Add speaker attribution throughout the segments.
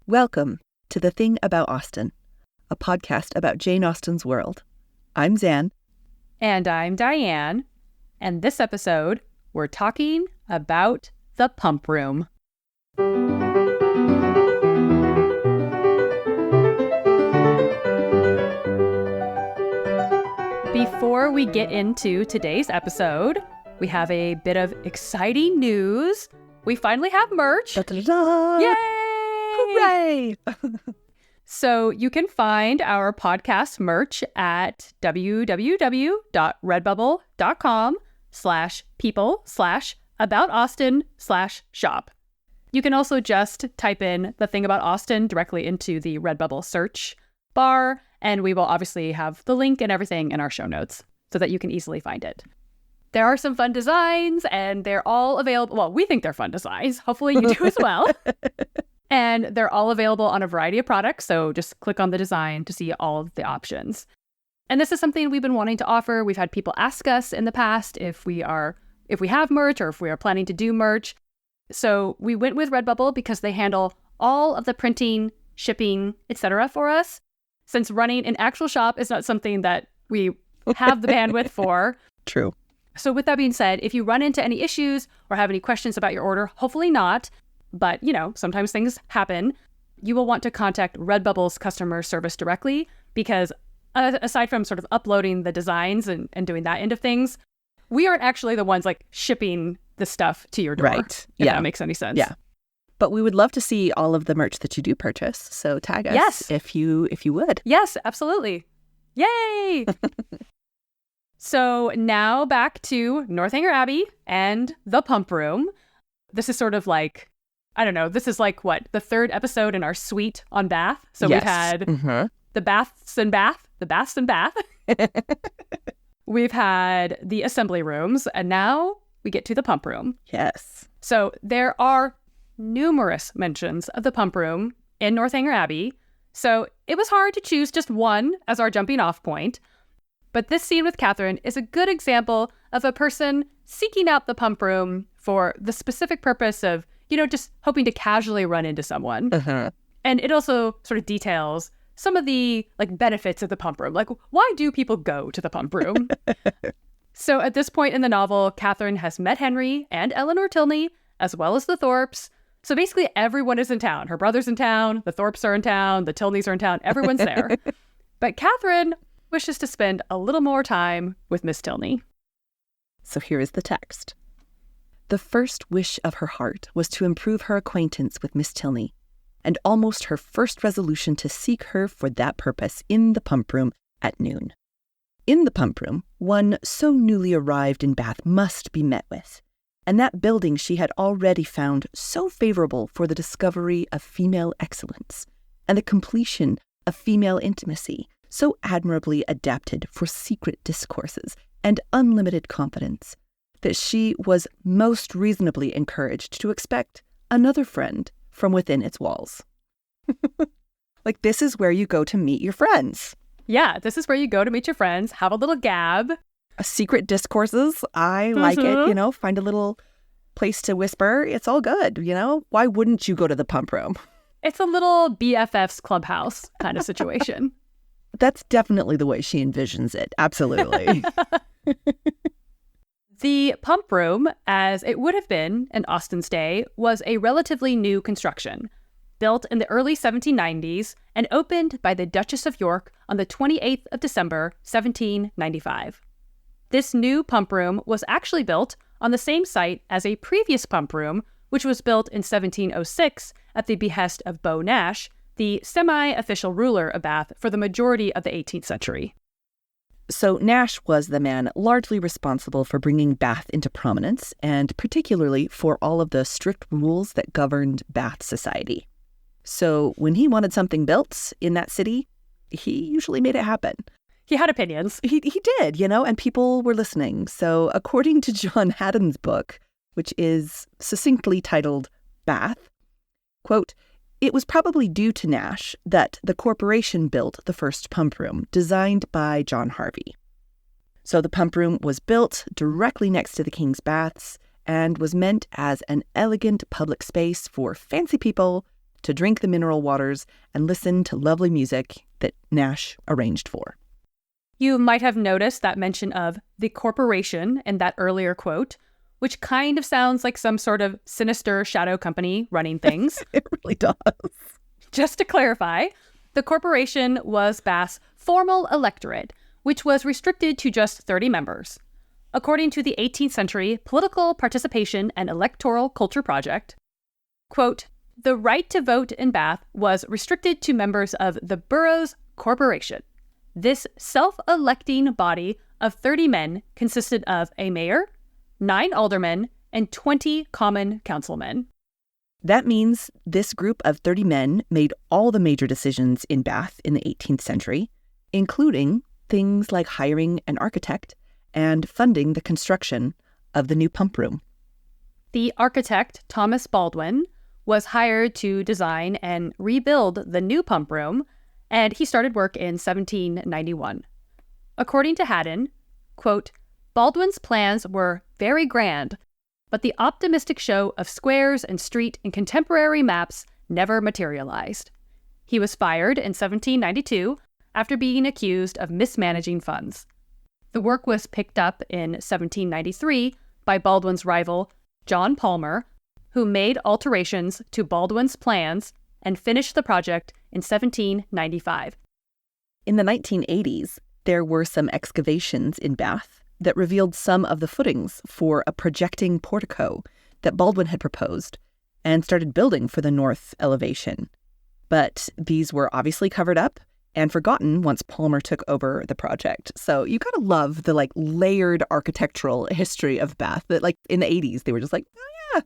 Speaker 1: Welcome to The Thing About Austen, a podcast about Jane Austen's world. I'm Zan.
Speaker 2: And I'm Diane. And this episode, we're talking about the pump room. Before we get into today's episode, we have a bit of exciting news. We finally have merch.
Speaker 1: Da-da-da-da.
Speaker 2: Yay!
Speaker 1: Hooray!
Speaker 2: So you can find our podcast merch at www.redbubble.com/people/aboutausten/shop. You can also just type in The Thing About Austen directly into the Redbubble search bar, and we will obviously have the link and everything in our show notes so that you can easily find it. There are some fun designs, and they're all available. Well, we think they're fun designs. Hopefully you do as well. And they're all available on a variety of products, so just click on the design to see all of the options. And this is something we've been wanting to offer. We've had people ask us in the past if we have merch or if we are planning to do merch. So we went with Redbubble because they handle all of the printing, shipping, etc. for us. Since running an actual shop is not something that we have the bandwidth for.
Speaker 1: True.
Speaker 2: So with that being said, if you run into any issues or have any questions about your order, hopefully not, but, sometimes things happen, you will want to contact Redbubble's customer service directly because aside from sort of uploading the designs and doing that end of things, we aren't actually the ones shipping the stuff to your door.
Speaker 1: Right.
Speaker 2: If that makes any sense.
Speaker 1: Yeah. But we would love to see all of the merch that you do purchase. So tag us if you would.
Speaker 2: Yes, absolutely. Yay! So now back to Northanger Abbey and the pump room. This is sort of this is the third episode in our suite on Bath. So
Speaker 1: Yes.
Speaker 2: We've had
Speaker 1: Mm-hmm.
Speaker 2: the baths and Bath. We've had the assembly rooms, and now we get to the pump room.
Speaker 1: Yes.
Speaker 2: So there are numerous mentions of the pump room in Northanger Abbey. So it was hard to choose just one as our jumping off point. But this scene with Catherine is a good example of a person seeking out the pump room for the specific purpose of, just hoping to casually run into someone.
Speaker 1: Uh-huh.
Speaker 2: And it also sort of details some of the benefits of the pump room. Why do people go to the pump room? So at this point in the novel, Catherine has met Henry and Eleanor Tilney, as well as the Thorpes. So basically everyone is in town. Her brother's in town, the Thorpes are in town, the Tilneys are in town, everyone's there. But Catherine wishes to spend a little more time with Miss Tilney.
Speaker 1: So here is the text. The first wish of her heart was to improve her acquaintance with Miss Tilney, and almost her first resolution to seek her for that purpose in the pump room at noon. In the pump room, one so newly arrived in Bath must be met with, and that building she had already found so favorable for the discovery of female excellence, and the completion of female intimacy, so admirably adapted for secret discourses and unlimited confidence, that she was most reasonably encouraged to expect another friend from within its walls. This is where you go to meet your friends.
Speaker 2: Yeah, this is where you go to meet your friends, have a little gab.
Speaker 1: Secret discourses, I like it, find a little place to whisper. It's all good, Why wouldn't you go to the pump room?
Speaker 2: It's a little BFF's clubhouse kind of situation.
Speaker 1: That's definitely the way she envisions it. Absolutely.
Speaker 2: The pump room, as it would have been in Austen's day, was a relatively new construction, built in the early 1790s and opened by the Duchess of York on the 28th of December, 1795. This new pump room was actually built on the same site as a previous pump room, which was built in 1706 at the behest of Beau Nash, the semi-official ruler of Bath for the majority of the 18th century.
Speaker 1: So Nash was the man largely responsible for bringing Bath into prominence, and particularly for all of the strict rules that governed Bath society. So when he wanted something built in that city, he usually made it happen.
Speaker 2: He had opinions.
Speaker 1: He did, and people were listening. So according to John Haddon's book, which is succinctly titled Bath, quote, "It was probably due to Nash that the corporation built the first pump room, designed by John Harvey. So the pump room was built directly next to the King's Baths and was meant as an elegant public space for fancy people to drink the mineral waters and listen to lovely music that Nash arranged for.
Speaker 2: You might have noticed that mention of the corporation in that earlier quote, which kind of sounds like some sort of sinister shadow company running things.
Speaker 1: It really does.
Speaker 2: Just to clarify, the corporation was Bath's formal electorate, which was restricted to just 30 members. According to the 18th century Political Participation and Electoral Culture Project, quote, the right to vote in Bath was restricted to members of the borough's corporation. This self-electing body of 30 men consisted of a mayor, 9 aldermen, and 20 common councilmen.
Speaker 1: That means this group of 30 men made all the major decisions in Bath in the 18th century, including things like hiring an architect and funding the construction of the new pump room.
Speaker 2: The architect, Thomas Baldwin, was hired to design and rebuild the new pump room, and he started work in 1791. According to Haddon, quote, Baldwin's plans were very grand, but the optimistic show of squares and street and contemporary maps never materialized. He was fired in 1792 after being accused of mismanaging funds. The work was picked up in 1793 by Baldwin's rival, John Palmer, who made alterations to Baldwin's plans and finished the project in 1795.
Speaker 1: In the 1980s, there were some excavations in Bath that revealed some of the footings for a projecting portico that Baldwin had proposed and started building for the north elevation. But these were obviously covered up and forgotten once Palmer took over the project. So you gotta love the layered architectural history of Bath that in the 80s, they were just oh yeah,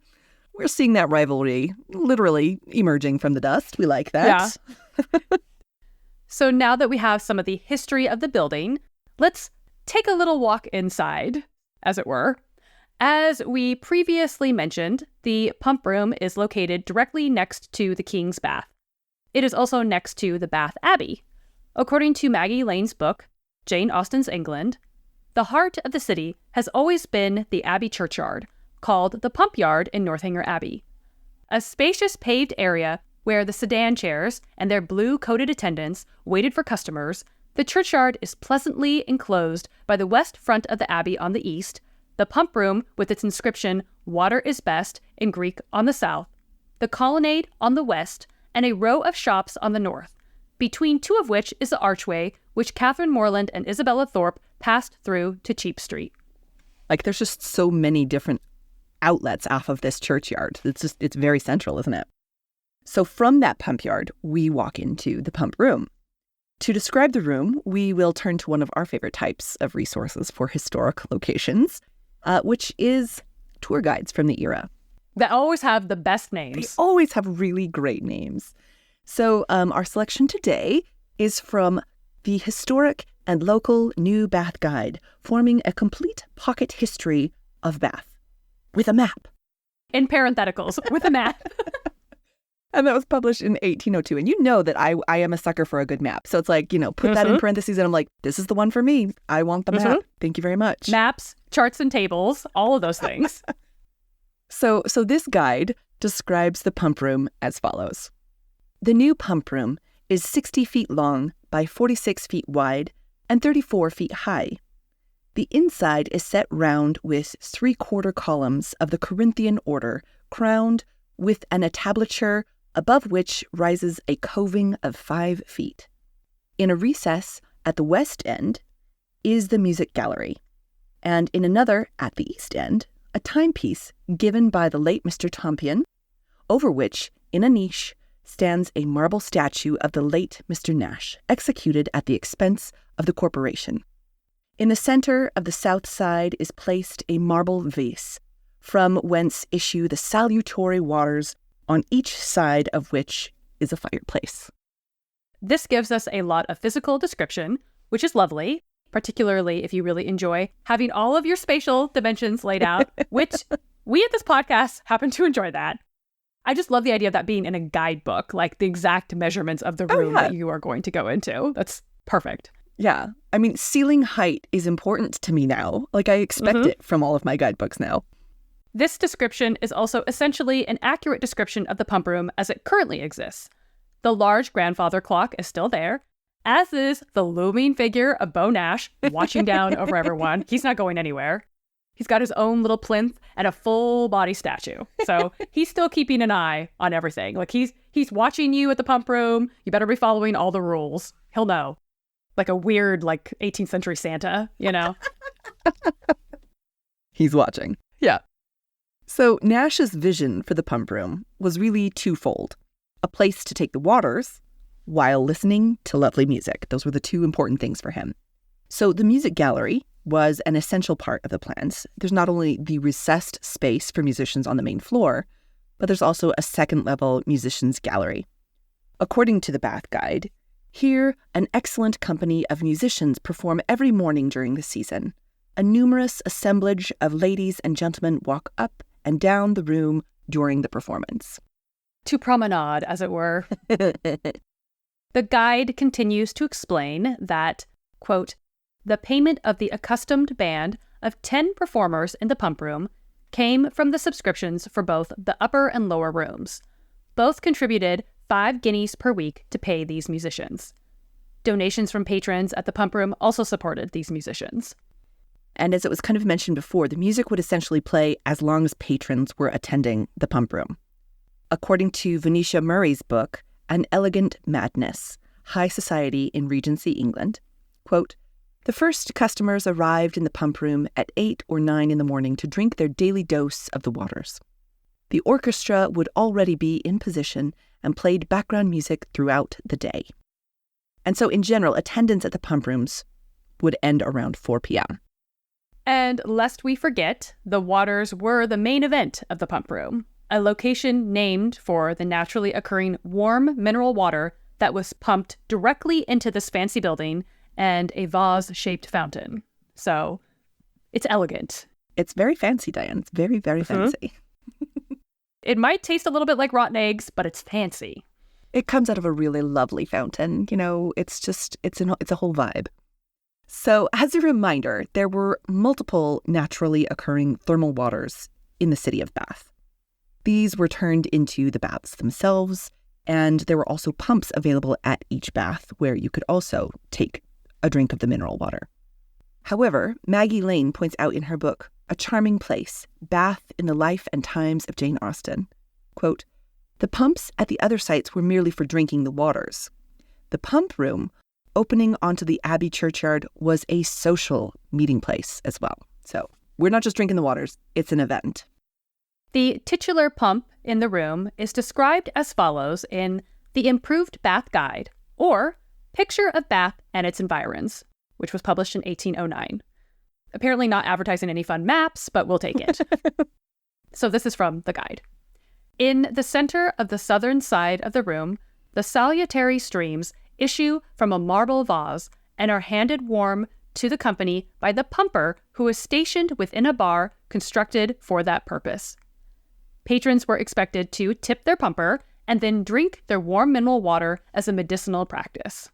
Speaker 1: we're seeing that rivalry literally emerging from the dust. We like that.
Speaker 2: Yeah. So now that we have some of the history of the building, let's take a little walk inside, as it were. As we previously mentioned, the pump room is located directly next to the King's Bath. It is also next to the Bath Abbey. According to Maggie Lane's book, Jane Austen's England, the heart of the city has always been the Abbey churchyard, called the Pump Yard in Northanger Abbey. A spacious paved area where the sedan chairs and their blue-coated attendants waited for customers, the churchyard is pleasantly enclosed by the west front of the Abbey on the east, the pump room with its inscription, Water is Best, in Greek on the south, the colonnade on the west, and a row of shops on the north, between two of which is the archway which Catherine Morland and Isabella Thorpe passed through to Cheap Street.
Speaker 1: There's just so many different outlets off of this churchyard. It's very central, isn't it? So from that pump yard, we walk into the pump room. To describe the room, we will turn to one of our favorite types of resources for historic locations, which is tour guides from the era.
Speaker 2: That always have the best names.
Speaker 1: They always have really great names. So our selection today is from the Historic and Local New Bath Guide, forming a complete pocket history of Bath, with a map.
Speaker 2: In parentheticals, with a map.
Speaker 1: And that was published in 1802. And you know that I am a sucker for a good map. So it's put that in parentheses and I'm this is the one for me. I want the map. Thank you very much.
Speaker 2: Maps, charts and tables, all of those things.
Speaker 1: So this guide describes the pump room as follows. The new pump room is 60 feet long by 46 feet wide and 34 feet high. The inside is set round with 3/4 columns of the Corinthian order, crowned with an entablature above which rises a coving of 5 feet. In a recess at the west end is the music gallery, and in another at the east end, a timepiece given by the late Mr. Tompion, over which, in a niche, stands a marble statue of the late Mr. Nash, executed at the expense of the corporation. In the center of the south side is placed a marble vase, from whence issue the salutary waters, on each side of which is a fireplace.
Speaker 2: This gives us a lot of physical description, which is lovely, particularly if you really enjoy having all of your spatial dimensions laid out, which we at this podcast happen to enjoy that. I just love the idea of that being in a guidebook, the exact measurements of the room that you are going to go into. That's perfect.
Speaker 1: Yeah. Ceiling height is important to me now. I expect it from all of my guidebooks now.
Speaker 2: This description is also essentially an accurate description of the pump room as it currently exists. The large grandfather clock is still there, as is the looming figure of Beau Nash watching down over everyone. He's not going anywhere. He's got his own little plinth and a full body statue. So he's still keeping an eye on everything. Like he's watching you at the pump room. You better be following all the rules. He'll know. Like a weird, 18th century Santa, you know?
Speaker 1: He's watching.
Speaker 2: Yeah.
Speaker 1: So Nash's vision for the pump room was really twofold. A place to take the waters while listening to lovely music. Those were the two important things for him. So the music gallery was an essential part of the plans. There's not only the recessed space for musicians on the main floor, but there's also a second-level musicians gallery. According to the Bath Guide, here an excellent company of musicians perform every morning during the season. A numerous assemblage of ladies and gentlemen walk up and down the room during the performance.
Speaker 2: To promenade, as it were. The guide continues to explain that, quote, the payment of the accustomed band of 10 performers in the pump room came from the subscriptions for both the upper and lower rooms. Both contributed 5 guineas per week to pay these musicians. Donations from patrons at the pump room also supported these musicians.
Speaker 1: And as it was kind of mentioned before, the music would essentially play as long as patrons were attending the pump room. According to Venetia Murray's book, An Elegant Madness, High Society in Regency, England, quote, the first customers arrived in the pump room at 8 or 9 in the morning to drink their daily dose of the waters. The orchestra would already be in position and played background music throughout the day. And so in general, attendance at the pump rooms would end around 4 p.m.
Speaker 2: And lest we forget, the waters were the main event of the pump room, a location named for the naturally occurring warm mineral water that was pumped directly into this fancy building and a vase-shaped fountain. So it's elegant.
Speaker 1: It's very fancy, Diane. It's very, very fancy.
Speaker 2: It might taste a little bit like rotten eggs, but it's fancy.
Speaker 1: It comes out of a really lovely fountain. You know, it's a whole vibe. So as a reminder, there were multiple naturally occurring thermal waters in the city of Bath. These were turned into the baths themselves, and there were also pumps available at each bath where you could also take a drink of the mineral water. However, Maggie Lane points out in her book, A Charming Place, Bath in the Life and Times of Jane Austen, quote, the pumps at the other sites were merely for drinking the waters. The pump room, opening onto the Abbey churchyard, was a social meeting place as well. So we're not just drinking the waters, it's an event.
Speaker 2: The titular pump in the room is described as follows in The Improved Bath Guide, or Picture of Bath and Its Environs, which was published in 1809. Apparently not advertising any fun maps, but we'll take it. So this is from the guide. In the center of the southern side of the room, the salutary streams issue from a marble vase and are handed warm to the company by the pumper who is stationed within a bar constructed for that purpose. Patrons were expected to tip their pumper and then drink their warm mineral water as a medicinal practice.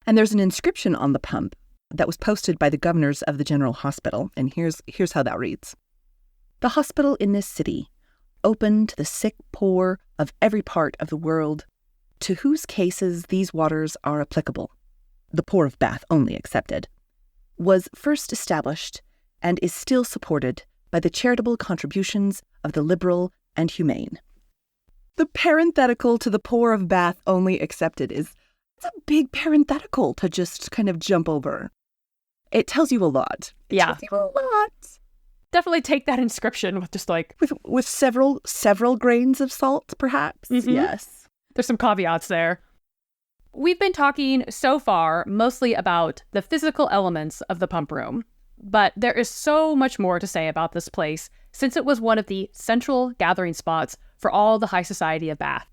Speaker 1: And there's an inscription on the pump that was posted by the governors of the General Hospital, and here's how that reads. The hospital in this city, open to the sick poor of every part of the world, to whose cases these waters are applicable, the poor of Bath only excepted, was first established and is still supported by the charitable contributions of the liberal and humane. The parenthetical to the poor of Bath only accepted it's a big parenthetical to just kind of jump over. It tells you a lot. It tells you a lot.
Speaker 2: Definitely take that inscription with just
Speaker 1: with several grains of salt, perhaps.
Speaker 2: Mm-hmm.
Speaker 1: Yes.
Speaker 2: There's some caveats there. We've been talking so far mostly about the physical elements of the pump room, but there is so much more to say about this place since it was one of the central gathering spots for all the high society of Bath.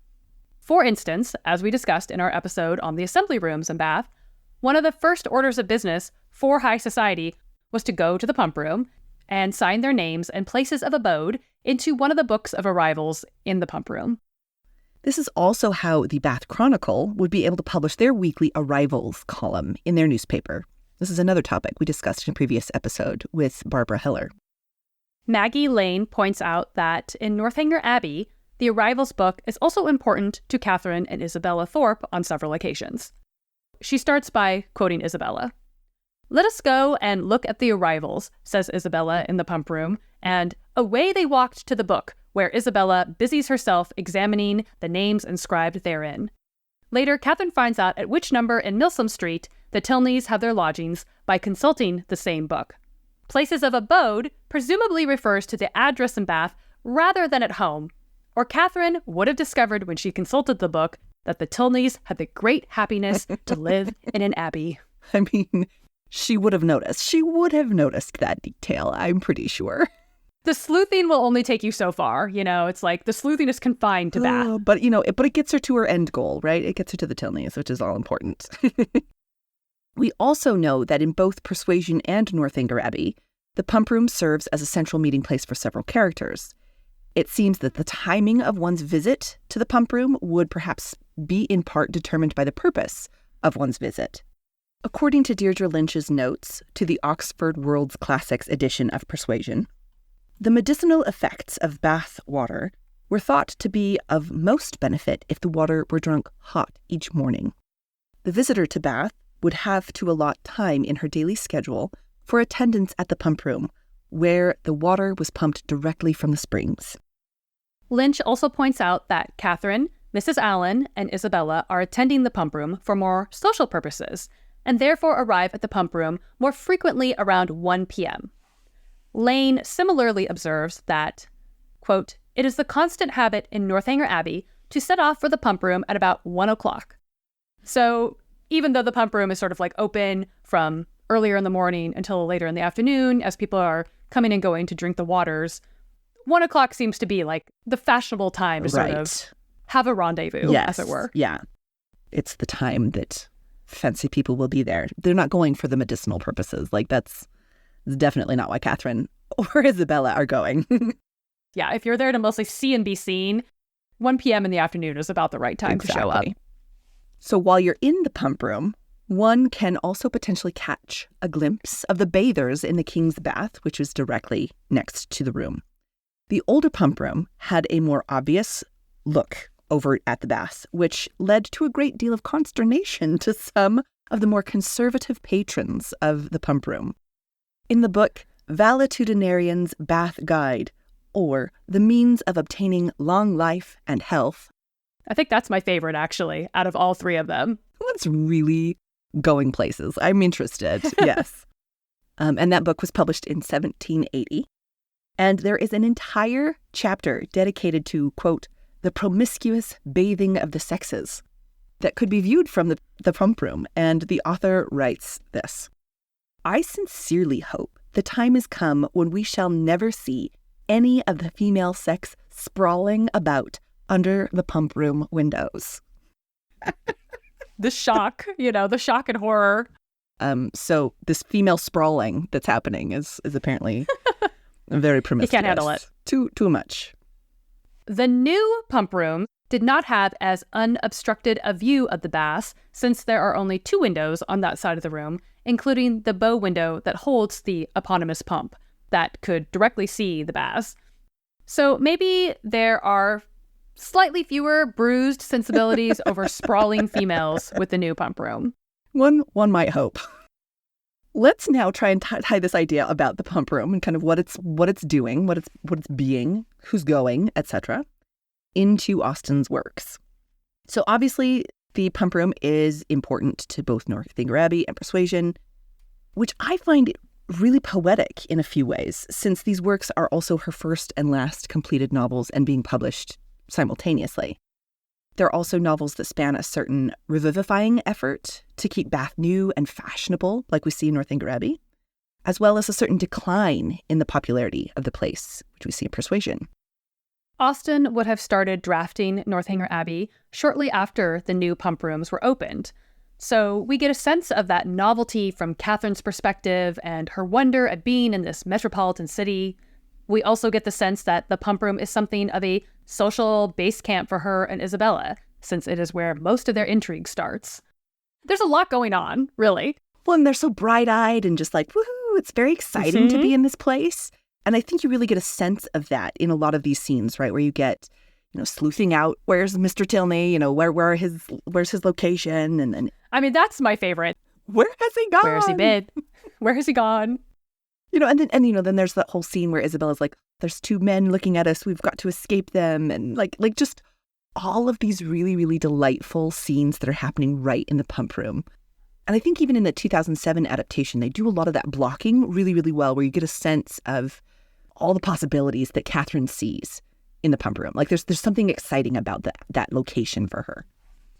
Speaker 2: For instance, as we discussed in our episode on the assembly rooms in Bath, one of the first orders of business for high society was to go to the pump room and sign their names and places of abode into one of the books of arrivals in the pump room.
Speaker 1: This is also how the Bath Chronicle would be able to publish their weekly arrivals column in their newspaper. This is another topic we discussed in a previous episode with Barbara Heller.
Speaker 2: Maggie Lane points out that in Northanger Abbey, the Arrivals book is also important to Catherine and Isabella Thorpe on several occasions. She starts by quoting Isabella. "Let us go and look at the Arrivals," says Isabella in the pump room, and away they walked to the book, where Isabella busies herself examining the names inscribed therein. Later, Catherine finds out at which number in Milsom Street the Tilneys have their lodgings by consulting the same book. Places of abode presumably refers to the address in Bath rather than at home, or Catherine would have discovered when she consulted the book that the Tilneys had the great happiness to live in an abbey.
Speaker 1: I mean, she would have noticed. She would have noticed that detail, I'm pretty sure.
Speaker 2: The sleuthing will only take you so far. It's like the sleuthing is confined to Bath.
Speaker 1: But it gets her to her end goal, right? It gets her to the Tilneys, which is all important. We also know that in both Persuasion and Northanger Abbey, the pump room serves as a central meeting place for several characters. It seems that the timing of one's visit to the pump room would perhaps be in part determined by the purpose of one's visit. According to Deirdre Lynch's notes to the Oxford World's Classics edition of Persuasion, the medicinal effects of Bath water were thought to be of most benefit if the water were drunk hot each morning. The visitor to Bath would have to allot time in her daily schedule for attendance at the pump room, where the water was pumped directly from the springs.
Speaker 2: Lynch also points out that Catherine, Mrs. Allen, and Isabella are attending the pump room for more social purposes, and therefore arrive at the pump room more frequently around 1 p.m. Lane similarly observes that, quote, "It is the constant habit in Northanger Abbey to set off for the pump room at about 1 o'clock. So even though the pump room is sort of like open from earlier in the morning until later in the afternoon, as people are coming and going to drink the waters, 1 o'clock seems to be like the fashionable time to sort of have a rendezvous, as it were.
Speaker 1: Yeah. It's the time that fancy people will be there. They're not going for the medicinal purposes. Like, that's definitely not why Catherine or Isabella are going.
Speaker 2: Yeah, if you're there to mostly see and be seen, 1 p.m. in the afternoon is about the right time to show up.
Speaker 1: So while you're in the pump room, one can also potentially catch a glimpse of the bathers in the King's Bath, which is directly next to the room. The older pump room had a more obvious look over at the baths, which led to a great deal of consternation to some of the more conservative patrons of the pump room. In the book Valetudinarian's Bath Guide, or The Means of Obtaining Long Life and Health.
Speaker 2: I think that's my favorite, actually, out of all three of them.
Speaker 1: It's really going places. I'm interested, yes. And that book was published in 1780. And there is an entire chapter dedicated to, quote, the promiscuous bathing of the sexes that could be viewed from the pump room. And the author writes this: "I sincerely hope the time has come when we shall never see any of the female sex sprawling about under the pump room windows."
Speaker 2: The shock, the shock and horror.
Speaker 1: So this female sprawling that's happening is apparently very promiscuous.
Speaker 2: You can't handle it.
Speaker 1: Too much.
Speaker 2: The new pump room did not have as unobstructed a view of the baths, since there are only 2 windows on that side of the room, including the bow window that holds the eponymous pump that could directly see the baths. So maybe there are slightly fewer bruised sensibilities over sprawling females with the new pump room.
Speaker 1: One might hope. Let's now try and tie this idea about the pump room and kind of what it's doing, what it's being, who's going, etc., into Austen's works. So obviously, the pump room is important to both Northanger Abbey and Persuasion, which I find really poetic in a few ways, since these works are also her first and last completed novels and being published simultaneously. They're also novels that span a certain revivifying effort to keep Bath new and fashionable, like we see in Northanger Abbey, as well as a certain decline in the popularity of the place, which we see in Persuasion.
Speaker 2: Austen would have started drafting Northanger Abbey shortly after the new pump rooms were opened. So we get a sense of that novelty from Catherine's perspective and her wonder at being in this metropolitan city. We also get the sense that the pump room is something of a social base camp for her and Isabella, since it is where most of their intrigue starts. There's a lot going on, really.
Speaker 1: Well, and they're so bright-eyed and just like, woohoo, it's very exciting to be in this place. And I think you really get a sense of that in a lot of these scenes, right? Where you get, sleuthing out, where's Mr. Tilney, where's his location? And
Speaker 2: I mean, that's my favorite.
Speaker 1: Where has he gone?
Speaker 2: Where has he been? Where has he gone?
Speaker 1: Then there's that whole scene where Isabella's like, there's two men looking at us, we've got to escape them. And like just all of these really, really delightful scenes that are happening right in the pump room. And I think even in the 2007 adaptation, they do a lot of that blocking really, really well, where you get a sense of all the possibilities that Catherine sees in the pump room. Like there's something exciting about that location for her.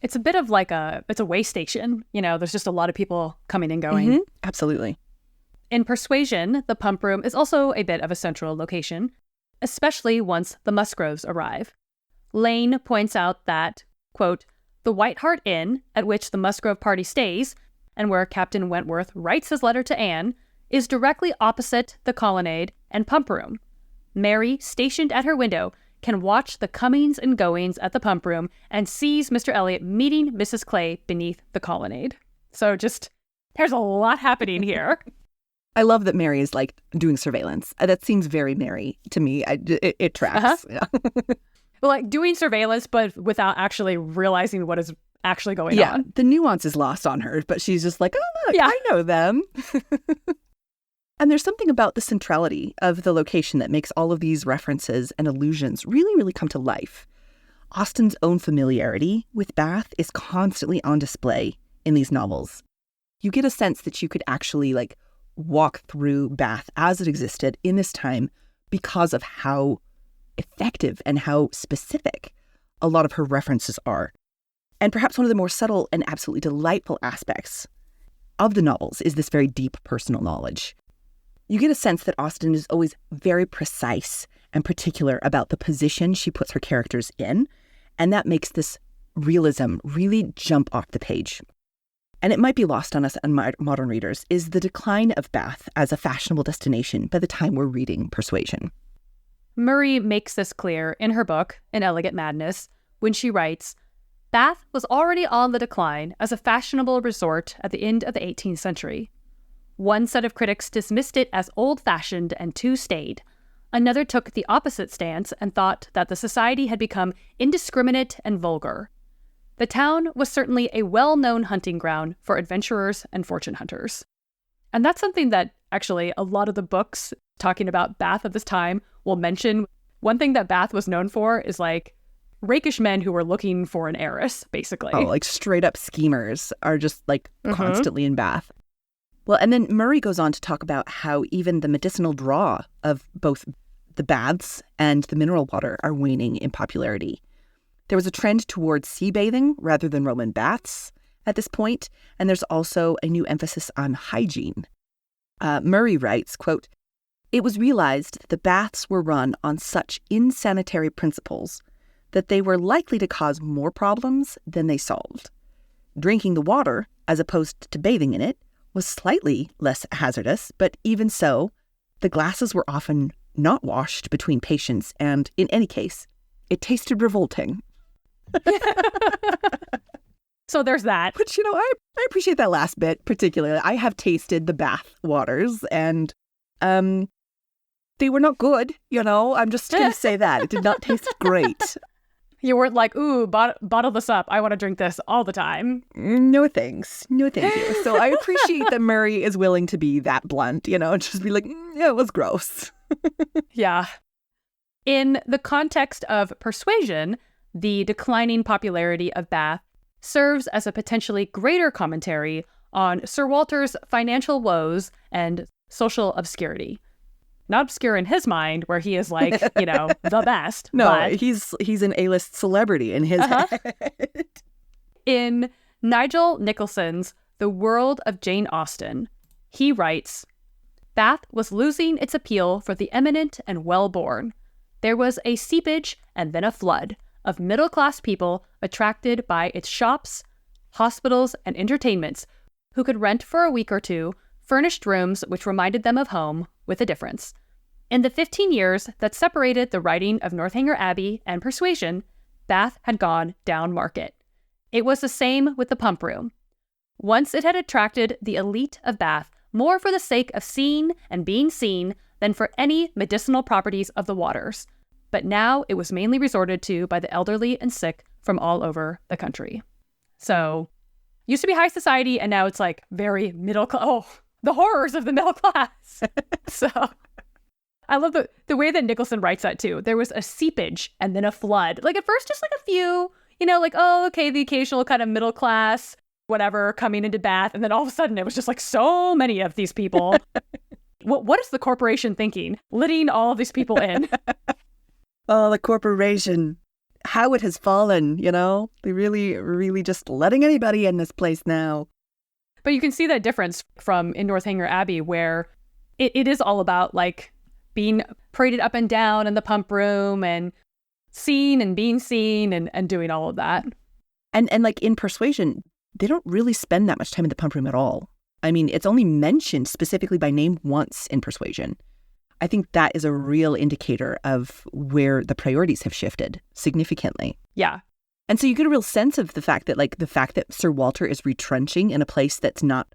Speaker 2: It's a bit of like it's a way station. There's just a lot of people coming and going.
Speaker 1: Mm-hmm. Absolutely.
Speaker 2: In Persuasion, the pump room is also a bit of a central location, especially once the Musgroves arrive. Lane points out that, quote, the White Hart Inn, at which the Musgrove party stays, and where Captain Wentworth writes his letter to Anne, is directly opposite the colonnade and pump room. Mary, stationed at her window, can watch the comings and goings at the pump room and sees Mr. Elliot meeting Mrs. Clay beneath the colonnade. So there's a lot happening here.
Speaker 1: I love that Mary is like doing surveillance. That seems very Mary to me. It tracks.
Speaker 2: Uh-huh. Yeah. Well, like doing surveillance, but without actually realizing what is actually going on.
Speaker 1: Yeah, the nuance is lost on her, but she's just like, oh, look, yeah. I know them. And there's something about the centrality of the location that makes all of these references and allusions really, really come to life. Austen's own familiarity with Bath is constantly on display in these novels. You get a sense that you could actually walk through Bath as it existed in this time because of how effective and how specific a lot of her references are. And perhaps one of the more subtle and absolutely delightful aspects of the novels is this very deep personal knowledge. You get a sense that Austen is always very precise and particular about the position she puts her characters in, and that makes this realism really jump off the page. And it might be lost on us and modern readers, is the decline of Bath as a fashionable destination by the time we're reading Persuasion.
Speaker 2: Murray makes this clear in her book, An Elegant Madness, when she writes, Bath was already on the decline as a fashionable resort at the end of the 18th century. One set of critics dismissed it as old-fashioned and too staid. Another took the opposite stance and thought that the society had become indiscriminate and vulgar. The town was certainly a well-known hunting ground for adventurers and fortune hunters. And that's something that actually a lot of the books talking about Bath of this time will mention. One thing that Bath was known for is rakish men who were looking for an heiress, basically.
Speaker 1: Oh, straight up schemers are just constantly in Bath. Well, and then Murray goes on to talk about how even the medicinal draw of both the baths and the mineral water are waning in popularity. There was a trend towards sea bathing rather than Roman baths at this point, and there's also a new emphasis on hygiene. Murray writes, quote, it was realized that the baths were run on such insanitary principles that they were likely to cause more problems than they solved. Drinking the water, as opposed to bathing in it, was slightly less hazardous, but even so, the glasses were often not washed between patients, and in any case, it tasted revolting.
Speaker 2: So there's that.
Speaker 1: Which, I appreciate that last bit particularly. I have tasted the bath waters, and they were not good, I'm just going to say that. It did not taste great.
Speaker 2: You weren't like, ooh, bottle this up. I want to drink this all the time.
Speaker 1: No thanks. No thank you. So I appreciate that Murray is willing to be that blunt, and just be like, yeah, it was gross.
Speaker 2: Yeah. In the context of Persuasion, the declining popularity of Bath serves as a potentially greater commentary on Sir Walter's financial woes and social obscurity. Not obscure in his mind, where he is the best.
Speaker 1: No,
Speaker 2: but
Speaker 1: he's an A-list celebrity in his head.
Speaker 2: In Nigel Nicholson's The World of Jane Austen, he writes, Bath was losing its appeal for the eminent and well-born. There was a seepage and then a flood of middle-class people attracted by its shops, hospitals, and entertainments who could rent for a week or two furnished rooms which reminded them of home, with a difference. In the 15 years that separated the writing of Northanger Abbey and Persuasion, Bath had gone down market. It was the same with the pump room. Once it had attracted the elite of Bath more for the sake of seeing and being seen than for any medicinal properties of the waters. But now it was mainly resorted to by the elderly and sick from all over the country. So, used to be high society, and now it's like very middle class. Oh, the horrors of the middle class. So, I love the way that Nicholson writes that too. There was a seepage and then a flood. Like at first, just like a few, like, oh, okay, the occasional kind of middle class, whatever, coming into Bath. And then all of a sudden, it was just like so many of these people. What is the corporation thinking? Letting all of these people in.
Speaker 1: Oh, the corporation. How it has fallen, They really, really just letting anybody in this place now.
Speaker 2: But you can see that difference from in Northanger Abbey, where it is all about like being paraded up and down in the pump room and seen and being seen and doing all of that.
Speaker 1: And like in Persuasion, they don't really spend that much time in the pump room at all. I mean, it's only mentioned specifically by name once in Persuasion. I think that is a real indicator of where the priorities have shifted significantly.
Speaker 2: Yeah.
Speaker 1: And so you get a real sense of the fact that Sir Walter is retrenching in a place that's not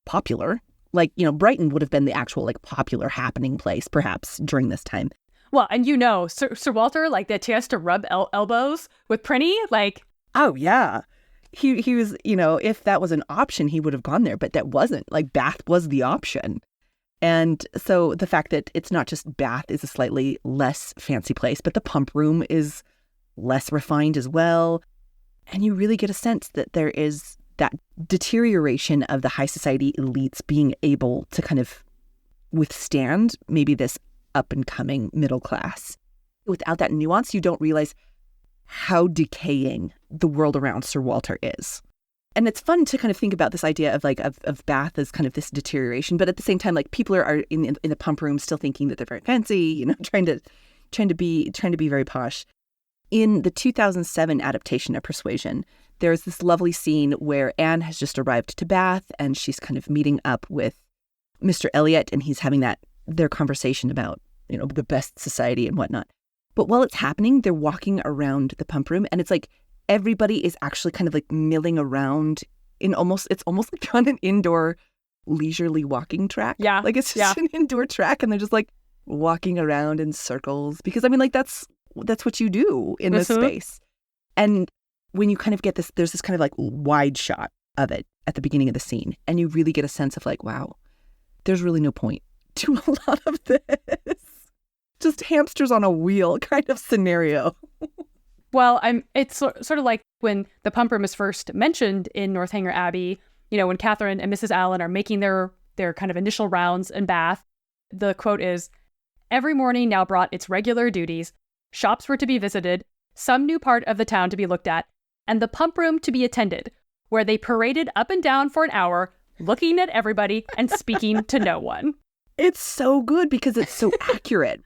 Speaker 1: popular. Like, Brighton would have been the actual like popular happening place perhaps during this time.
Speaker 2: Well, and Sir Walter, like that he has to rub elbows with Prinny, like.
Speaker 1: Oh, yeah. He was, if that was an option, he would have gone there, but that wasn't. Like Bath was the option. And so the fact that it's not just Bath is a slightly less fancy place, but the pump room is less refined as well. And you really get a sense that there is that deterioration of the high society elites being able to kind of withstand maybe this up and coming middle class. Without that nuance, you don't realize how decaying the world around Sir Walter is. And it's fun to kind of think about this idea of like of Bath as kind of this deterioration, but at the same time, like people are in the pump room still thinking that they're very fancy, trying to be very posh. In the 2007 adaptation of Persuasion, there's this lovely scene where Anne has just arrived to Bath and she's kind of meeting up with Mr. Elliot, and he's having their conversation about the best society and whatnot. But while it's happening, they're walking around the pump room, and it's like everybody is actually kind of like milling around it's almost like they're on an indoor leisurely walking track.
Speaker 2: Yeah.
Speaker 1: Like it's just an indoor track, and they're just like walking around in circles because I mean like that's what you do in this space. And when you kind of get this, there's this kind of like wide shot of it at the beginning of the scene, and you really get a sense of like, wow, there's really no point to a lot of this. Just hamsters on a wheel kind of scenario.
Speaker 2: Well, it's sort of like when the pump room is first mentioned in Northanger Abbey, when Catherine and Mrs. Allen are making their kind of initial rounds in Bath. The quote is, "Every morning now brought its regular duties. Shops were to be visited, some new part of the town to be looked at, and the pump room to be attended, where they paraded up and down for an hour, looking at everybody and speaking to no one."
Speaker 1: It's so good because it's so accurate.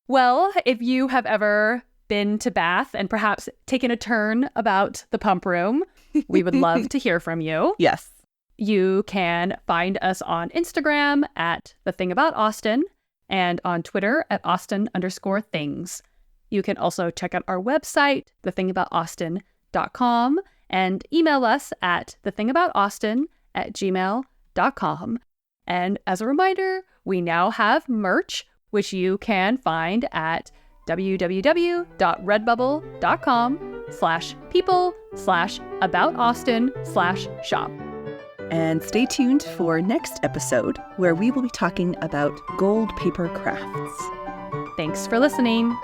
Speaker 2: Well, if you have ever been to Bath and perhaps taken a turn about the pump room, we would love to hear from you.
Speaker 1: Yes.
Speaker 2: You can find us on Instagram at The Thing About Austen and on Twitter at Austen_things. You can also check out our website, thethingaboutausten.com, and email us at thethingaboutausten@gmail.com. And as a reminder, we now have merch, which you can find at www.redbubble.com/people/about-austen/shop.
Speaker 1: And stay tuned for next episode, where we will be talking about gold paper crafts.
Speaker 2: Thanks for listening.